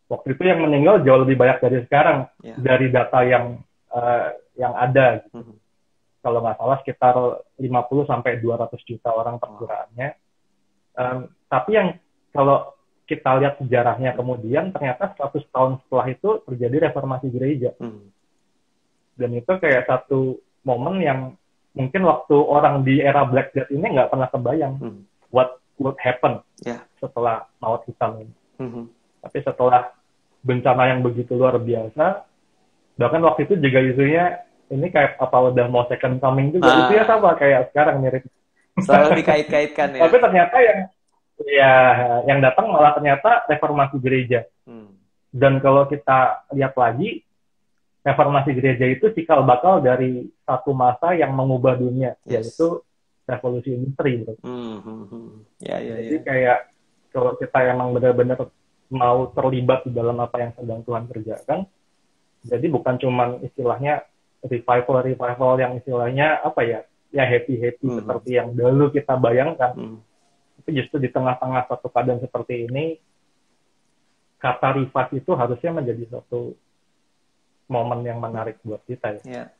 waktu itu yang meninggal jauh lebih banyak dari sekarang dari data yang ada. Gitu. Kalau nggak salah sekitar 50 sampai 200 juta orang perkiraannya. Tapi yang kalau kita lihat sejarahnya kemudian ternyata 100 tahun setelah itu terjadi reformasi gereja. Dan itu kayak satu momen yang mungkin waktu orang di era Black Death ini nggak pernah kebayang what would happen setelah maut hitam ini. Tapi setelah bencana yang begitu luar biasa, bahkan waktu itu juga isunya ini kayak apa udah mau second coming juga, itu ya sama kayak sekarang mirip. Selalu dikait-kaitkan ya. Tapi ternyata yang datang malah ternyata reformasi gereja. Dan kalau kita lihat lagi, reformasi gereja itu cikal bakal dari satu masa yang mengubah dunia, yaitu revolusi industri. Jadi kayak kalau kita emang benar-benar mau terlibat di dalam apa yang sedang Tuhan kerjakan, jadi bukan cuman istilahnya revival yang istilahnya apa ya happy seperti yang dulu kita bayangkan. Tapi justru di tengah-tengah satu keadaan seperti ini, kata revive itu harusnya menjadi satu momen yang menarik buat kita ya.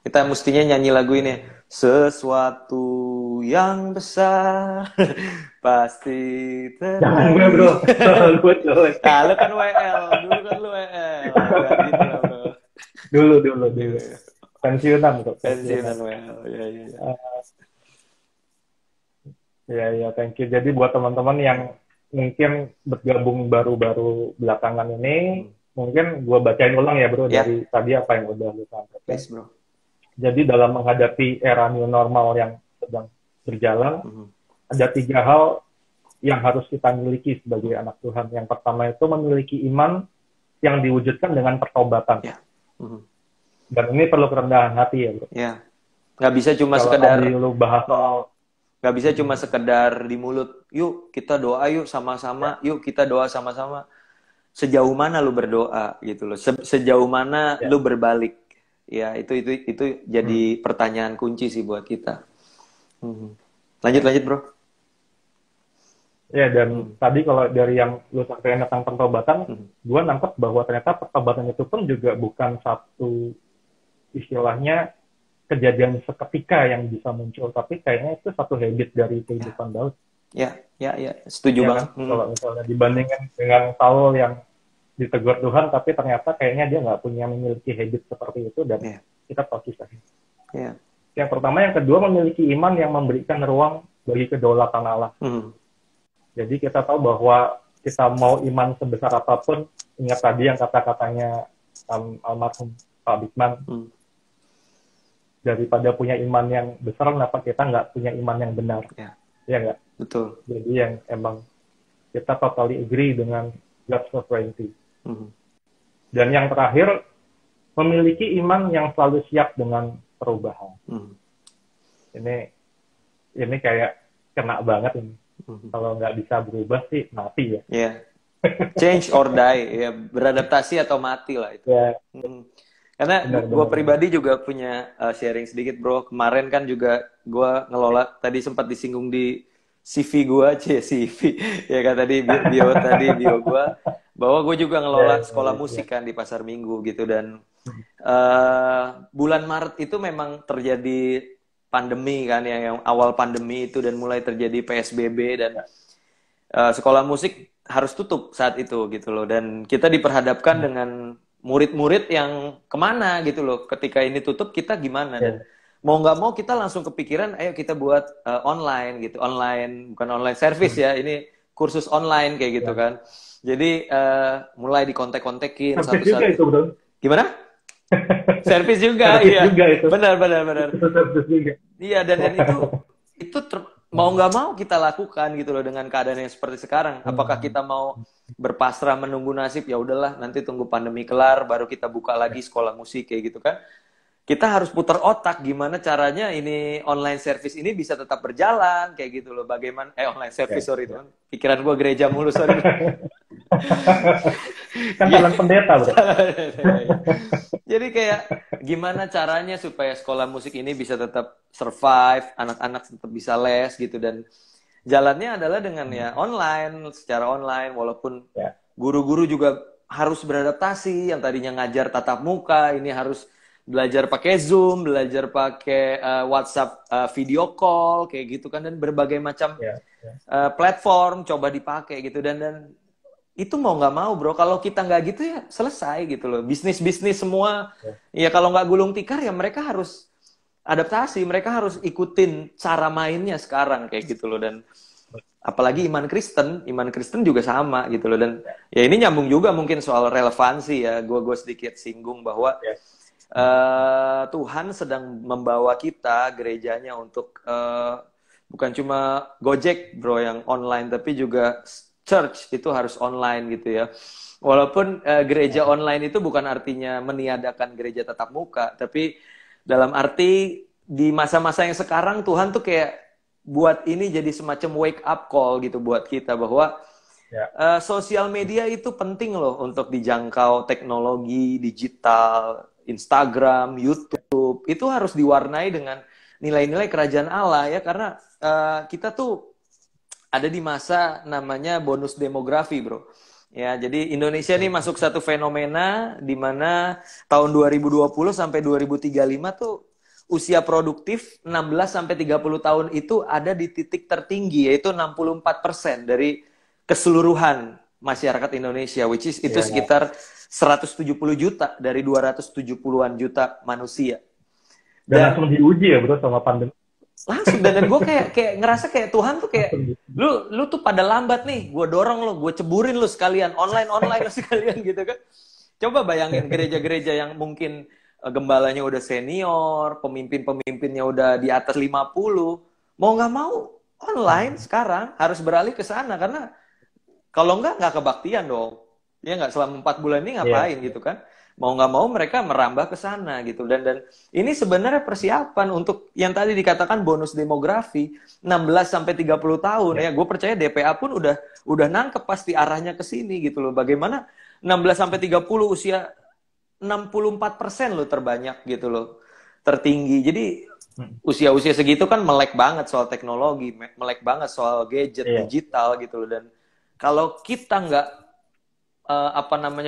Kita mestinya nyanyi lagu ini, sesuatu yang besar pasti terjadi. Jangan gue bro, nah, lu kan WL, dulu kan lu WL. Dulu. Pensiunan kok. Pensiunan WL, ya, thank you. Jadi buat teman-teman yang mungkin bergabung baru-baru belakangan ini, mungkin gue bacain ulang ya bro, dari tadi apa yang udah lu sampaikan. Please, bro. Jadi dalam menghadapi era new normal yang sedang berjalan, ada 3 hal yang harus kita miliki sebagai anak Tuhan. Yang pertama itu memiliki iman yang diwujudkan dengan pertobatan. Dan ini perlu kerendahan hati ya bro. Nggak bisa cuma sekedar lu bahas soal, nggak bisa cuma sekedar di mulut, yuk kita doa yuk sama-sama, yuk kita doa sama-sama. Sejauh mana lu berdoa gitu loh, sejauh mana lu berbalik. Ya, itu jadi pertanyaan kunci sih buat kita. Lanjut, bro. Ya, dan tadi kalau dari yang lu sampaikan tentang pertobatan, gue nangkep bahwa ternyata pertobatan itu pun juga bukan satu istilahnya kejadian seketika yang bisa muncul, tapi kayaknya itu satu habit dari kehidupan Daud. Ya, setuju banget. Kan? Kalau misalnya dibandingkan dengan Saul yang ditegur Tuhan, tapi ternyata kayaknya dia nggak memiliki habit seperti itu, dan kita tahu kisahnya. Yang pertama, yang kedua, memiliki iman yang memberikan ruang bagi kedaulatan Allah. Jadi kita tahu bahwa kita mau iman sebesar apapun, ingat tadi yang kata-katanya almarhum Pak Bigman, daripada punya iman yang besar, kenapa kita nggak punya iman yang benar? Ya nggak? Betul. Jadi yang emang kita totally agree dengan God's sovereignty. Dan yang terakhir, memiliki iman yang selalu siap dengan perubahan. Ini kayak kena banget ini. Kalau nggak bisa berubah sih mati ya. Change or die, ya beradaptasi atau mati lah itu. Karena gue pribadi juga punya sharing sedikit bro. Kemarin kan juga gue ngelola, tadi sempat disinggung di CV gue, CV ya kan tadi bio gue, bahwa gue juga ngelola sekolah musik kan di Pasar Minggu gitu. Dan bulan Maret itu memang terjadi pandemi kan, yang awal pandemi itu, dan mulai terjadi PSBB, dan sekolah musik harus tutup saat itu gitu loh. Dan kita diperhadapkan dengan murid-murid yang kemana gitu loh, ketika ini tutup kita gimana. Dan mau nggak mau kita langsung kepikiran, ayo kita buat online gitu, bukan online service ya, ini kursus online kayak gitu kan. Jadi mulai dikontek-kontekin satu-satu. Gimana? Servis juga, iya. Benar. Iya, dan itu mau nggak mau kita lakukan gitu loh dengan keadaan yang seperti sekarang. Apakah kita mau berpasrah menunggu nasib, ya udahlah nanti tunggu pandemi kelar baru kita buka lagi sekolah musik kayak gitu kan? Kita harus putar otak gimana caranya ini online service ini bisa tetap berjalan kayak gitu loh. Bagaimana online service, sorry teman. Pikiran gue gereja mulu, sorry. Kan jalan pendeta, bro. Jadi kayak gimana caranya supaya sekolah musik ini bisa tetap survive, anak-anak tetap bisa les gitu, dan jalannya adalah dengan ya online, secara online, walaupun guru-guru juga harus beradaptasi, yang tadinya ngajar tatap muka, ini harus belajar pakai Zoom, belajar pakai WhatsApp video call, kayak gitu kan, dan berbagai macam Ya. platform coba dipakai gitu, dan itu mau nggak mau bro, kalau kita nggak gitu ya selesai gitu loh, bisnis semua ya kalau nggak gulung tikar ya mereka harus adaptasi, mereka harus ikutin cara mainnya sekarang kayak gitu loh. Dan apalagi iman Kristen juga sama gitu loh. Dan ya ini nyambung juga mungkin soal relevansi ya, gue sedikit singgung bahwa Tuhan sedang membawa kita gerejanya untuk bukan cuma Gojek bro yang online, tapi juga church itu harus online gitu ya. Walaupun gereja online itu bukan artinya meniadakan gereja tatap muka, tapi dalam arti di masa-masa yang sekarang Tuhan tuh kayak buat ini jadi semacam wake up call gitu buat kita, bahwa sosial media itu penting loh untuk dijangkau teknologi digital, Instagram, YouTube, itu harus diwarnai dengan nilai-nilai kerajaan Allah ya, karena kita tuh ada di masa namanya bonus demografi bro. Ya, jadi Indonesia ini masuk satu fenomena di mana tahun 2020 sampai 2035 tuh usia produktif 16 sampai 30 tahun itu ada di titik tertinggi, yaitu 64% dari keseluruhan masyarakat Indonesia, which is itu sekitar 170 juta dari 270-an juta manusia. Dan langsung diuji ya bro sama pandemi. Langsung, dan gue kayak ngerasa kayak Tuhan tuh kayak lu tuh pada lambat nih, gue dorong lo, gue ceburin lu sekalian online lo sekalian gitu kan. Coba bayangin gereja-gereja yang mungkin gembalanya udah senior, pemimpinnya udah di atas 50, mau nggak mau online sekarang harus beralih ke sana, karena kalau nggak kebaktian dong. Ya nggak, selama 4 bulan ini ngapain gitu kan. Mau nggak mau mereka merambah ke sana gitu. Dan ini sebenarnya persiapan untuk yang tadi dikatakan bonus demografi 16 sampai 30 tahun ya. Gue percaya DPA pun udah nangkep pasti arahnya ke sini gitu loh. Bagaimana 16 sampai 30 usia 64% loh terbanyak gitu loh. Tertinggi. Jadi usia-usia segitu kan melek banget soal teknologi, melek banget soal gadget digital gitu loh. Dan kalau kita nggak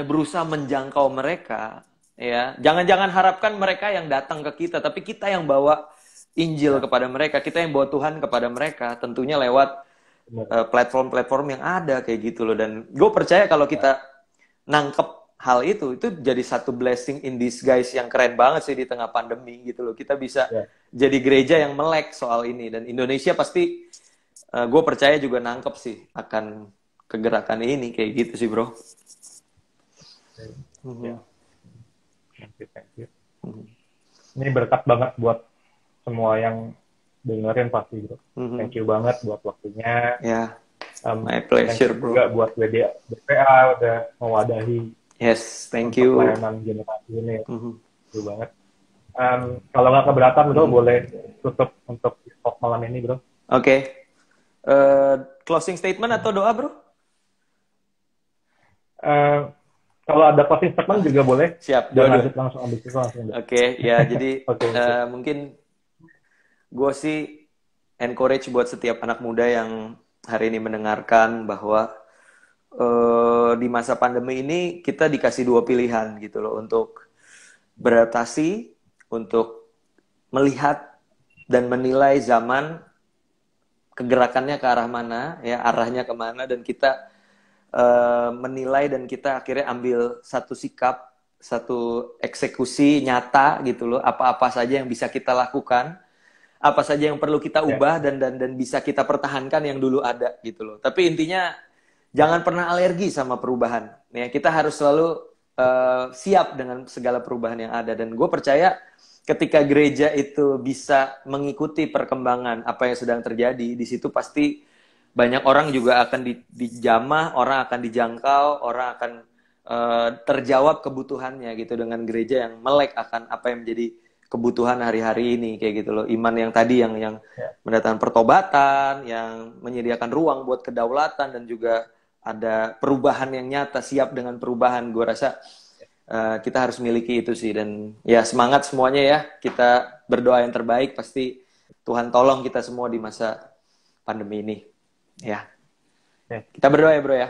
berusaha menjangkau mereka, ya jangan harapkan mereka yang datang ke kita, tapi kita yang bawa Injil kepada mereka, kita yang bawa Tuhan kepada mereka, tentunya lewat platform-platform yang ada kayak gitu loh. Dan gue percaya kalau kita nangkep hal itu jadi satu blessing in disguise yang keren banget sih di tengah pandemi gitu loh. Kita bisa jadi gereja yang melek soal ini, dan Indonesia pasti gue percaya juga nangkep sih akan kegerakan ini kayak gitu sih bro. Thank you. Ini berkat banget buat semua yang dengerin pasti bro. Thank you banget buat waktunya. My pleasure bro. Juga buat BPA udah mewadahi. Yes, thank you. Pelayanan generasi ini. Thank you banget. Kalau nggak keberatan bro, boleh tutup untuk talk malam ini bro. Oke. Closing statement atau doa bro? Kalau ada closing statement juga boleh. Siap. Lanjut langsung ambil itu langsung. Oke, ya jadi mungkin gue sih encourage buat setiap anak muda yang hari ini mendengarkan bahwa di masa pandemi ini kita dikasih 2 pilihan gitu loh, untuk beradaptasi, untuk melihat dan menilai zaman kegerakannya ke arah mana, ya arahnya kemana, dan kita menilai dan kita akhirnya ambil satu sikap, satu eksekusi nyata gitu loh, apa-apa saja yang bisa kita lakukan, apa saja yang perlu kita ubah dan bisa kita pertahankan yang dulu ada gitu loh. Tapi intinya jangan pernah alergi sama perubahan. Ya, kita harus selalu siap dengan segala perubahan yang ada, dan gue percaya ketika gereja itu bisa mengikuti perkembangan apa yang sedang terjadi, di situ pasti banyak orang juga akan dijamah, orang akan dijangkau, orang akan terjawab kebutuhannya gitu dengan gereja yang melek akan apa yang menjadi kebutuhan hari-hari ini kayak gitu loh. Iman yang tadi yang mendatangkan pertobatan, yang menyediakan ruang buat kedaulatan, dan juga ada perubahan yang nyata, siap dengan perubahan. Gue rasa kita harus miliki itu sih. Dan ya semangat semuanya ya, kita berdoa yang terbaik, pasti Tuhan tolong kita semua di masa pandemi ini. Ya. Kita berdoa ya bro ya.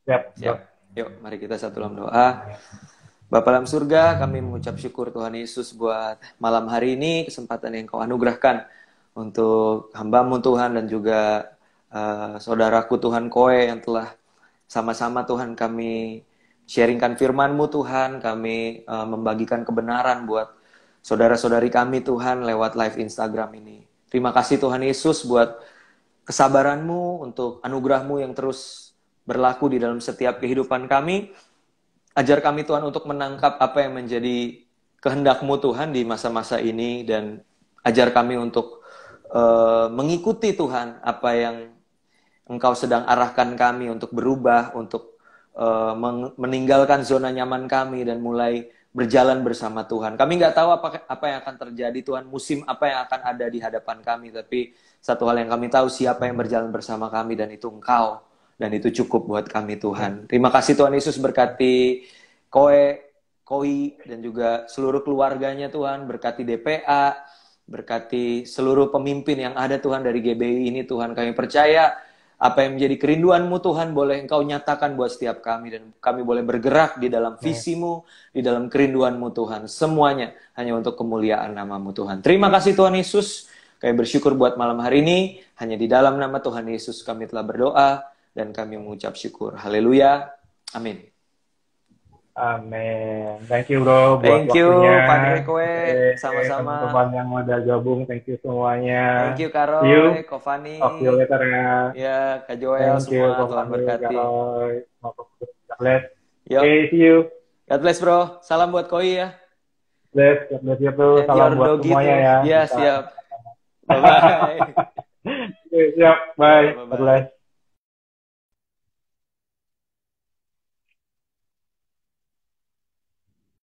Siap. Yuk, mari kita satu dalam doa. Bapa dalam surga, kami mengucap syukur Tuhan Yesus buat malam hari ini, kesempatan yang Kau anugerahkan untuk hamba-Mu Tuhan dan juga saudaraku Tuhan Koe yang telah sama-sama Tuhan kami sharingkan firman-Mu Tuhan, kami membagikan kebenaran buat saudara-saudari kami Tuhan lewat live Instagram ini. Terima kasih Tuhan Yesus buat kesabaran-Mu, untuk anugerah-Mu yang terus berlaku di dalam setiap kehidupan kami. Ajar kami Tuhan untuk menangkap apa yang menjadi kehendak-Mu Tuhan di masa-masa ini, dan ajar kami untuk mengikuti Tuhan apa yang Engkau sedang arahkan kami untuk berubah, untuk meninggalkan zona nyaman kami dan mulai berjalan bersama Tuhan. Kami nggak tahu apa yang akan terjadi Tuhan, musim apa yang akan ada di hadapan kami, tapi satu hal yang kami tahu, siapa yang berjalan bersama kami, dan itu Engkau. Dan itu cukup buat kami Tuhan. Terima kasih Tuhan Yesus, berkati Koi, dan juga seluruh keluarganya Tuhan. Berkati DPA, berkati seluruh pemimpin yang ada Tuhan dari GBI ini Tuhan. Kami percaya apa yang menjadi kerinduan-Mu Tuhan boleh Engkau nyatakan buat setiap kami. Dan kami boleh bergerak di dalam visi-Mu, di dalam kerinduan-Mu Tuhan. Semuanya hanya untuk kemuliaan nama-Mu Tuhan. Terima kasih Tuhan Yesus. Kami bersyukur buat malam hari ini. Hanya di dalam nama Tuhan Yesus kami telah berdoa. Dan kami mengucap syukur. Haleluya. Amin. Amin. Thank you bro buat Thank you, waktunya. Padre Koe. Sama-sama. Teman-teman yang udah gabung, thank you semuanya. Thank you, Karo, See you. Kofani. Talk to you later ya. Ya, Kak Joel, Thank you, semua. Tuhan Kofani, berkati. Karoy. God bless. Yo. Okay, see you. God bless, bro. Salam buat Koi ya. God bless you bro. And Salam your buat doggy semuanya tuh. ya. Ya, Kita- siap. Bye-bye. Siap, bye. Bye-bye. God bless.